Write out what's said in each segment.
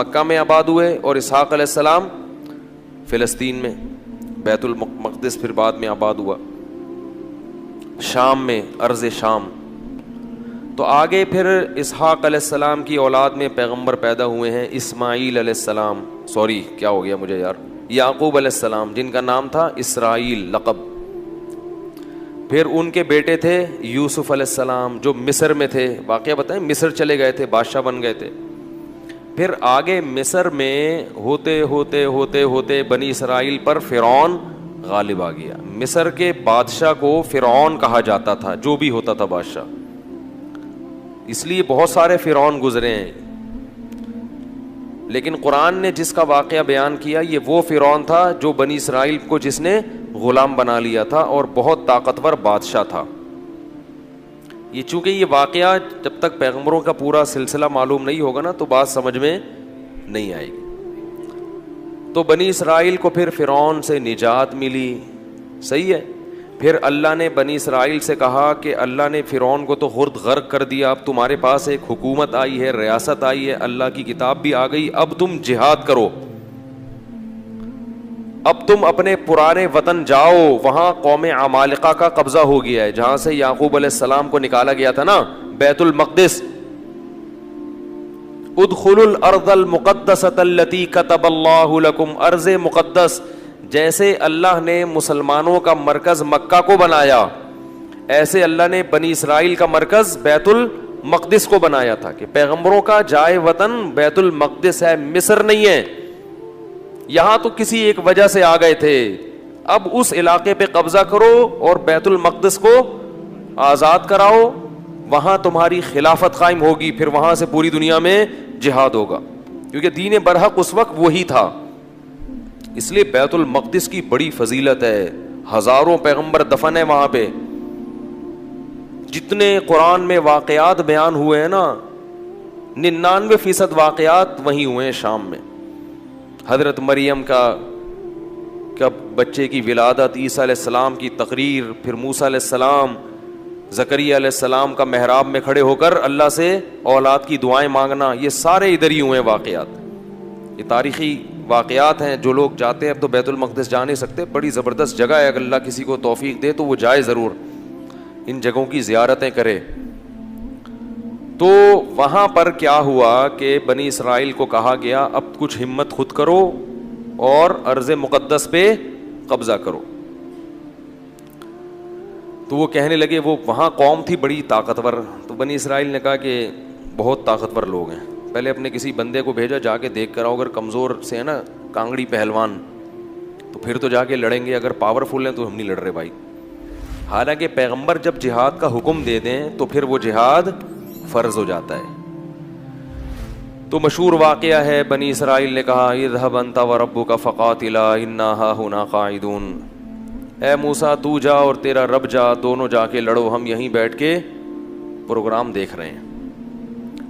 مکہ میں آباد ہوئے اور اسحاق علیہ السلام فلسطین میں، بیت المقدس پھر بعد میں آباد ہوا شام میں، ارض شام. تو آگے پھر اسحاق علیہ السلام کی اولاد میں پیغمبر پیدا ہوئے ہیں، اسماعیل علیہ السلام، کیا ہو گیا مجھے یار، یعقوب علیہ السلام جن کا نام تھا اسرائیل لقب. پھر ان کے بیٹے تھے یوسف علیہ السلام جو مصر میں تھے، واقعہ بتائیں، مصر چلے گئے تھے، بادشاہ بن گئے تھے. پھر آگے مصر میں ہوتے ہوتے ہوتے ہوتے بنی اسرائیل پر فرعون غالب آ گیا. مصر کے بادشاہ کو فرعون کہا جاتا تھا، جو بھی ہوتا تھا بادشاہ، اس لیے بہت سارے فرعون گزرے ہیں. لیکن قرآن نے جس کا واقعہ بیان کیا یہ وہ فرعون تھا جو بنی اسرائیل کو جس نے غلام بنا لیا تھا اور بہت طاقتور بادشاہ تھا. یہ چونکہ یہ واقعہ جب تک پیغمبروں کا پورا سلسلہ معلوم نہیں ہوگا نا تو بات سمجھ میں نہیں آئے گی. تو بنی اسرائیل کو پھر فرعون سے نجات ملی، صحیح ہے. پھر اللہ نے بنی اسرائیل سے کہا کہ اللہ نے فرعون کو تو خرد غرق کر دیا، اب تمہارے پاس ایک حکومت آئی ہے، ریاست آئی ہے، اللہ کی کتاب بھی آ گئی، اب تم جہاد کرو، اب تم اپنے پرانے وطن جاؤ. وہاں قوم عمالقہ کا قبضہ ہو گیا ہے، جہاں سے یعقوب علیہ السلام کو نکالا گیا تھا نا، بیت المقدس. ادخلوا الارض المقدسۃ التی کتب اللہ لکم، ارض مقدس جیسے اللہ نے مسلمانوں کا مرکز مکہ کو بنایا، ایسے اللہ نے بنی اسرائیل کا مرکز بیت المقدس کو بنایا تھا کہ پیغمبروں کا جائے وطن بیت المقدس ہے، مصر نہیں ہے. یہاں تو کسی ایک وجہ سے آ گئے تھے، اب اس علاقے پہ قبضہ کرو اور بیت المقدس کو آزاد کراؤ، وہاں تمہاری خلافت قائم ہوگی، پھر وہاں سے پوری دنیا میں جہاد ہوگا، کیونکہ دین برحق اس وقت وہی تھا. اس لیے بیت المقدس کی بڑی فضیلت ہے، ہزاروں پیغمبر دفن ہے وہاں پہ. جتنے قرآن میں واقعات بیان ہوئے ہیں نا، 99% واقعات وہیں ہوئے ہیں شام میں. حضرت مریم کا بچے کی ولادت، عیسیٰ علیہ السلام کی تقریر، پھر موسیٰ علیہ السلام، زکریا علیہ السلام کا محراب میں کھڑے ہو کر اللہ سے اولاد کی دعائیں مانگنا، یہ سارے ادھر ہی ہوئے ہیں واقعات. یہ تاریخی واقعات ہیں. جو لوگ جاتے ہیں، اب تو بیت المقدس جا نہیں سکتے، بڑی زبردست جگہ ہے، اگر اللہ کسی کو توفیق دے تو وہ جائے ضرور، ان جگہوں کی زیارتیں کرے. تو وہاں پر کیا ہوا کہ بنی اسرائیل کو کہا گیا اب کچھ ہمت خود کرو اور ارض مقدس پہ قبضہ کرو. تو وہ کہنے لگے، وہ وہاں قوم تھی بڑی طاقتور، تو بنی اسرائیل نے کہا کہ بہت طاقتور لوگ ہیں، پہلے اپنے کسی بندے کو بھیجا، جا کے دیکھ کر آؤ، اگر کمزور سے ہے نا کانگڑی پہلوان تو پھر تو جا کے لڑیں گے، اگر پاورفل ہیں تو ہم نہیں لڑ رہے بھائی. حالانکہ پیغمبر جب جہاد کا حکم دے دیں تو پھر وہ جہاد فرض ہو جاتا ہے. تو مشہور واقعہ ہے، بنی اسرائیل نے کہا اذهب انت وربك فقاتلا انا هاهنا قاعدون، اے موسیٰ تو جا اور تیرا رب جا، دونوں جا کے لڑو، ہم یہیں بیٹھ کے پروگرام دیکھ رہے ہیں.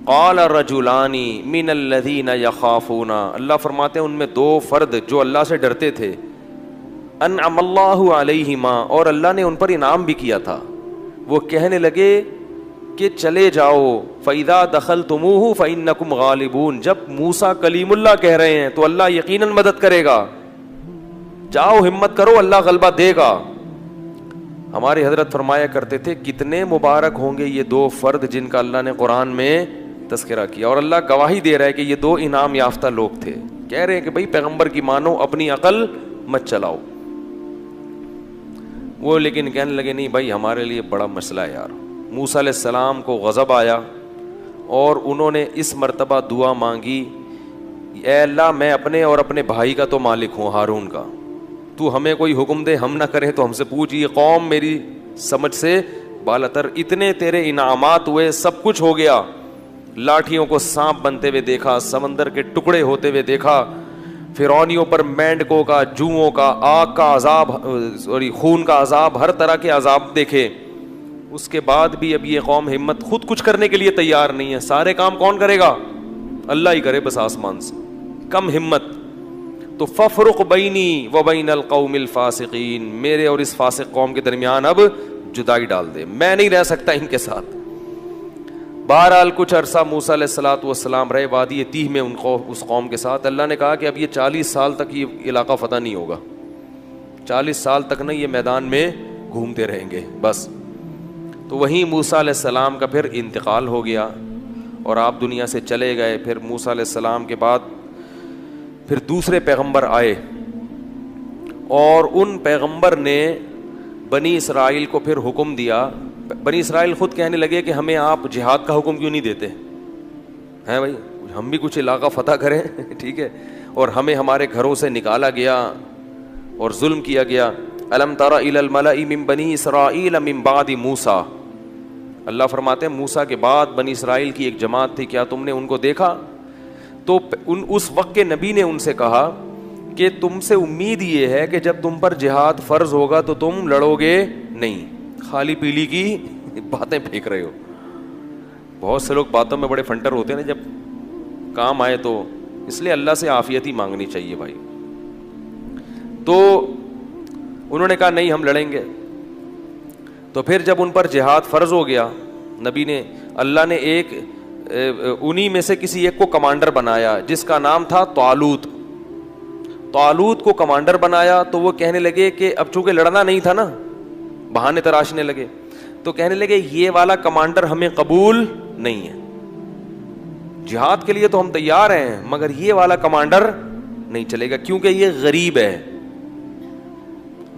قال رجلان من الذين يخافون، اللہ فرماتے ہیں ان میں دو فرد جو اللہ سے ڈرتے تھے، انعم اللہ علیہما، اور اللہ نے ان پر انعام بھی کیا تھا، وہ کہنے لگے کہ چلے جاؤ، فَإِذَا دَخَلْتُمُوهُ فَإِنَّكُمْ غَالِبُونَ، جب موسیٰ کلیم اللہ کہہ رہے ہیں تو اللہ یقیناً مدد کرے گا، جاؤ ہمت کرو، اللہ غلبہ دے گا. ہمارے حضرت فرمایا کرتے تھے کتنے مبارک ہوں گے یہ دو فرد جن کا اللہ نے قرآن میں تذکرہ کیا، اور اللہ گواہی دے رہا ہے کہ یہ دو انعام یافتہ لوگ تھے. کہہ رہے ہیں کہ بھائی پیغمبر کی مانو، اپنی عقل مت چلاؤ. وہ لیکن کہنے لگے نہیں بھائی ہمارے لیے بڑا مسئلہ ہے یار. موسیٰ علیہ السلام کو غضب آیا اور انہوں نے اس مرتبہ دعا مانگی، اے اللہ میں اپنے اور اپنے بھائی کا تو مالک ہوں، ہارون کا، تو ہمیں کوئی حکم دے، ہم نہ کریں تو ہم سے پوچھ، یہ قوم میری سمجھ سے بالاتر، اتنے تیرے انعامات ہوئے، سب کچھ ہو گیا، لاٹھیوں کو سانپ بنتے ہوئے دیکھا، سمندر کے ٹکڑے ہوتے ہوئے دیکھا، فرعونیوں پر مینڈکوں کا، جوؤں کا، آگ کا عذاب، خون کا عذاب، ہر طرح کے عذاب دیکھے. اس کے بعد بھی اب یہ قوم ہمت خود کچھ کرنے کے لیے تیار نہیں ہے. سارے کام کون کرے گا؟ اللہ ہی کرے بس آسمان سے. کم ہمت. تو ففرق بینی و بین القوم الفاسقین، میرے اور اس فاسق قوم کے درمیان اب جدائی ڈال دے، میں نہیں رہ سکتا ان کے ساتھ. بہرحال کچھ عرصہ موسیٰ علیہ الصلوۃ والسلام رہے وادی تیہ میں اس قوم کے ساتھ. اللہ نے کہا کہ اب یہ 40 سال تک یہ علاقہ فتح نہیں ہوگا, 40 سال تک نا یہ میدان میں گھومتے رہیں گے بس. تو وہیں موسیٰ علیہ السلام کا پھر انتقال ہو گیا اور آپ دنیا سے چلے گئے. پھر موسیٰ علیہ السلام کے بعد پھر دوسرے پیغمبر آئے اور ان پیغمبر نے بنی اسرائیل کو پھر حکم دیا. بنی اسرائیل خود کہنے لگے کہ ہمیں آپ جہاد کا حکم کیوں نہیں دیتے ہیں بھائی, ہم بھی کچھ علاقہ فتح کریں ٹھیک ہے, اور ہمیں ہمارے گھروں سے نکالا گیا اور ظلم کیا گیا. الم تر الی الملأ من بنی اسرائیل من بعد موسیٰ, اللہ فرماتے ہیں موسیٰ کے بعد بنی اسرائیل کی ایک جماعت تھی, کیا تم نے ان کو دیکھا؟ تو اس وقت کے نبی نے ان سے کہا کہ تم سے امید یہ ہے کہ جب تم پر جہاد فرض ہوگا تو تم لڑو گے نہیں, خالی پیلی کی باتیں پھینک رہے ہو. بہت سے لوگ باتوں میں بڑے فنٹر ہوتے ہیں نا, جب کام آئے تو اس لیے اللہ سے عافیت ہی مانگنی چاہیے بھائی. تو انہوں نے کہا نہیں ہم لڑیں گے. تو پھر جب ان پر جہاد فرض ہو گیا, نبی نے اللہ نے ایک انہی میں سے کسی ایک کو کمانڈر بنایا جس کا نام تھا طالوت. طالوت کو کمانڈر بنایا تو وہ کہنے لگے کہ اب چونکہ لڑنا نہیں تھا نا, بہانے تراشنے لگے, تو کہنے لگے یہ والا کمانڈر ہمیں قبول نہیں ہے, جہاد کے لیے تو ہم تیار ہیں مگر یہ والا کمانڈر نہیں چلے گا کیونکہ یہ غریب ہے.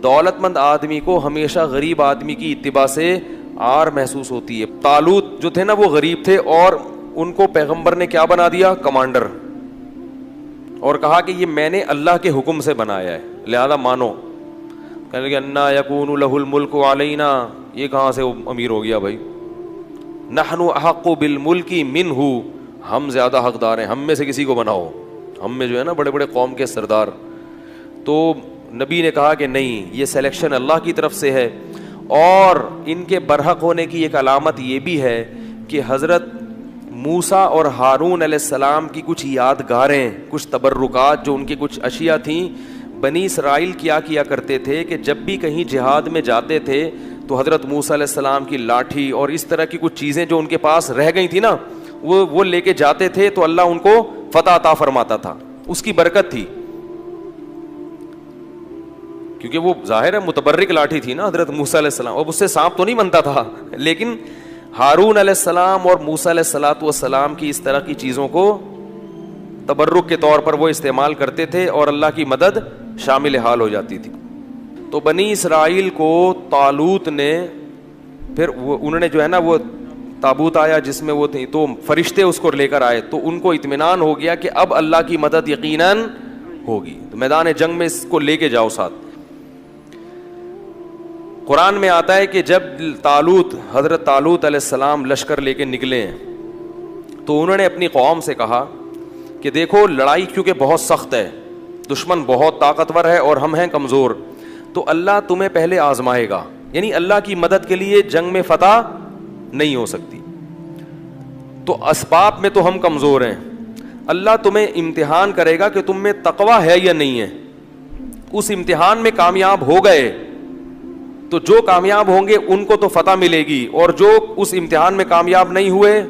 دولت مند آدمی کو ہمیشہ غریب آدمی کی اتباع سے آر محسوس ہوتی ہے. طالوت جو تھے نا وہ غریب تھے اور ان کو پیغمبر نے کیا بنا دیا؟ کمانڈر, اور کہا کہ یہ میں نے اللہ کے حکم سے بنایا ہے لہذا مانو. کہنے لگے انا یکون لہ الملک علینا, یہ کہاں سے امیر ہو گیا بھائی؟ نحن احق بالملک منہ, ہم زیادہ حقدار ہیں, ہم میں سے کسی کو بناؤ, ہم میں جو ہے نا بڑے بڑے قوم کے سردار. تو نبی نے کہا کہ نہیں, یہ سلیکشن اللہ کی طرف سے ہے. اور ان کے برحق ہونے کی ایک علامت یہ بھی ہے کہ حضرت موسیٰ اور ہارون علیہ السلام کی کچھ یادگاریں, کچھ تبرکات, جو ان کی کچھ اشیاء تھیں. بنی اسرائیل کیا کرتے تھے کہ جب بھی کہیں جہاد میں جاتے تھے تو حضرت موسیٰ علیہ السلام کی لاٹھی اور اس طرح کی کچھ چیزیں جو ان کے پاس رہ گئی تھی نا, وہ لے کے جاتے تھے تو اللہ ان کو فتح عطا فرماتا تھا. اس کی برکت تھی کیونکہ وہ ظاہر ہے متبرک لاٹھی تھی نا حضرت موسیٰ علیہ السلام, اب اس سے سانپ تو نہیں بنتا تھا, لیکن ہارون علیہ السلام اور موسیٰ علیہ الصلوۃ والسلام کی اس طرح کی چیزوں کو تبرک کے طور پر وہ استعمال کرتے تھے اور اللہ کی مدد شامل حال ہو جاتی تھی. تو بنی اسرائیل کو طالوت نے پھر انہوں نے جو ہے نا وہ تابوت آیا جس میں وہ تھی, تو فرشتے اس کو لے کر آئے, تو ان کو اطمینان ہو گیا کہ اب اللہ کی مدد یقیناً ہوگی, تو میدان جنگ میں اس کو لے کے جاؤ ساتھ. قرآن میں آتا ہے کہ جب حضرت طالوت علیہ السلام لشکر لے کے نکلے ہیں تو انہوں نے اپنی قوم سے کہا کہ دیکھو لڑائی کیونکہ بہت سخت ہے, دشمن بہت طاقتور ہے اور ہم ہیں کمزور, تو اللہ تمہیں پہلے آزمائے گا, یعنی اللہ کی مدد کے لیے جنگ میں فتح نہیں ہو سکتی. تو اسباب میں تو ہم کمزور ہیں, اللہ تمہیں امتحان کرے گا کہ تم میں تقویٰ ہے یا نہیں ہے. اس امتحان میں کامیاب ہو گئے تو جو کامیاب ہوں گے ان کو تو فتح ملے گی, اور جو اس امتحان میں کامیاب نہیں ہوئے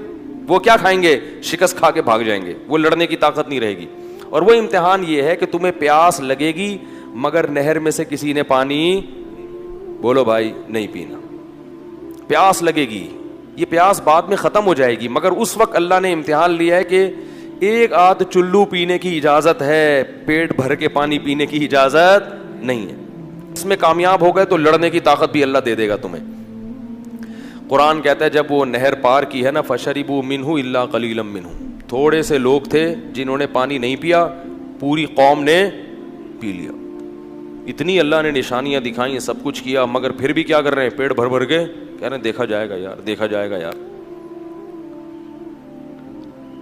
وہ کیا کھائیں گے؟ شکست کھا کے بھاگ جائیں گے, وہ لڑنے کی طاقت نہیں رہے گی. اور وہ امتحان یہ ہے کہ تمہیں پیاس لگے گی مگر نہر میں سے کسی نے پانی, بولو بھائی, نہیں پینا. پیاس لگے گی, یہ پیاس بعد میں ختم ہو جائے گی, مگر اس وقت اللہ نے امتحان لیا ہے کہ ایک آدھ چلو پینے کی اجازت ہے, پیٹ بھر کے پانی پینے کی اجازت نہیں ہے. اس میں کامیاب ہو گئے تو لڑنے کی طاقت بھی اللہ دے دے گا تمہیں. قرآن کہتا ہے جب وہ نہر پار کی ہے نا, فشربوا منہ الا قلیلا منہ, تھوڑے سے لوگ تھے جنہوں نے پانی نہیں پیا, پوری قوم نے پی لیا. اتنی اللہ نے نشانیاں دکھائیں, سب کچھ کیا, مگر پھر بھی کیا کر رہے ہیں؟ پیٹ بھر بھر کے کہہ رہے ہیں دیکھا جائے گا یار, دیکھا جائے گا یار.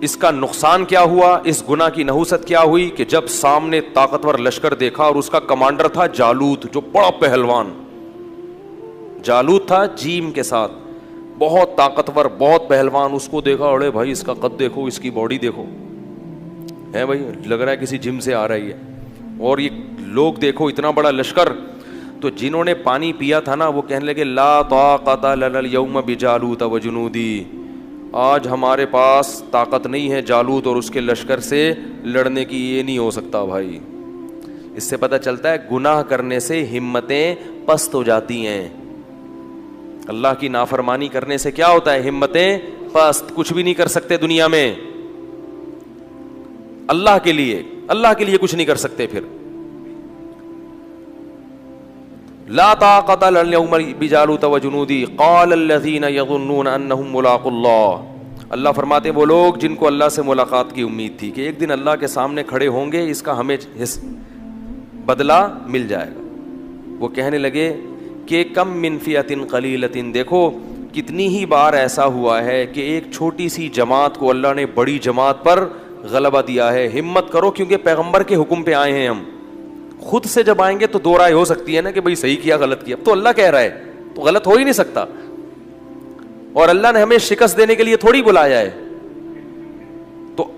اس کا نقصان کیا ہوا, اس گناہ کی نحوست کیا ہوئی کہ جب سامنے طاقتور لشکر دیکھا اور اس کا کمانڈر تھا جالوت, جو بڑا پہلوان جالوت تھا جیم کے ساتھ, بہت طاقتور, بہت پہلوان. اس کو دیکھا, اڑے بھائی اس کا قد دیکھو, اس کی باڈی دیکھو, ہے بھائی لگ رہا ہے کسی جم سے آ رہی ہے. اور یہ لوگ دیکھو اتنا بڑا لشکر. تو جنہوں نے پانی پیا تھا نا وہ کہنے لگے لا طاقت لنا اليوم بجالوت وجنودی, آج ہمارے پاس طاقت نہیں ہے جالوت اور اس کے لشکر سے لڑنے کی, یہ نہیں ہو سکتا بھائی. اس سے پتہ چلتا ہے گناہ کرنے سے ہمتیں پست ہو جاتی ہیں. اللہ کی نافرمانی کرنے سے کیا ہوتا ہے؟ ہمتیں پست, کچھ بھی نہیں کر سکتے دنیا میں. اللہ کے لیے کچھ نہیں کر سکتے. پھر لا طاقت اليوم بجالوت وجنودی قال الذين يظنون انهم ملاقو اللہ. اللہ فرماتے ہیں وہ لوگ جن کو اللہ سے ملاقات کی امید تھی کہ ایک دن اللہ کے سامنے کھڑے ہوں گے, اس کا ہمیں بدلہ مل جائے گا, وہ کہنے لگے کہ کم من فئۃ قلیلۃ, دیکھو کتنی ہی بار ایسا ہوا ہے کہ ایک چھوٹی سی جماعت کو اللہ نے بڑی جماعت پر غلبہ دیا ہے. ہمت کرو, کیونکہ پیغمبر کے حکم پہ آئے ہیں ہم. خود سے جب آئیں گے تو دو رائے ہو سکتی ہے نا کہ بھائی صحیح کیا غلط کیا. اب تو اللہ کہہ رہا ہے تو غلط ہو ہی نہیں سکتا, اور اللہ نے ہمیں شکست دینے کے لیے تھوڑی بلایا ہے, تو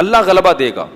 اللہ غلبہ دے گا.